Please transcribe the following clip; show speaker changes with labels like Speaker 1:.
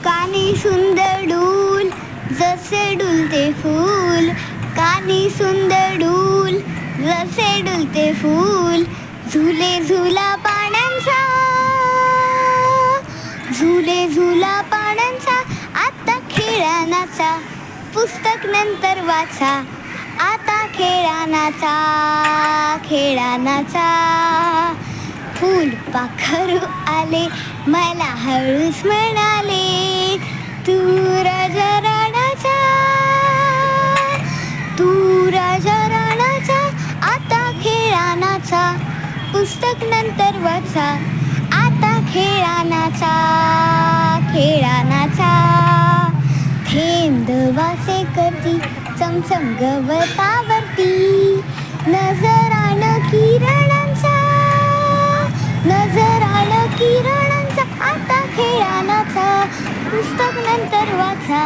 Speaker 1: कानी सुंदर डूल जसे डुलते फूल, कानी सुंदर डूल जसे डुलते फूल. झुले झुला पाण्यांचा, झुले झुला पाण्यांचा, आता खेळानाचा, पुस्तक नंतर वाचा, आता खेळानाचा, खेळानाचा. फूल पाखरू आले मला हळूच म्हणाले, तू राजा राणाचा, तू राजा राणाचा, आता खेळानाचा, पुस्तक नंतर वाचा, आता खेळानाचा, खेळानाचा. थेंब वासे करती चमचम गवतावरती, नजर आलं किरणांचा, नजर आलं किरणांचा, आता खेळानाचा, पुस्तक नंतर वाचा.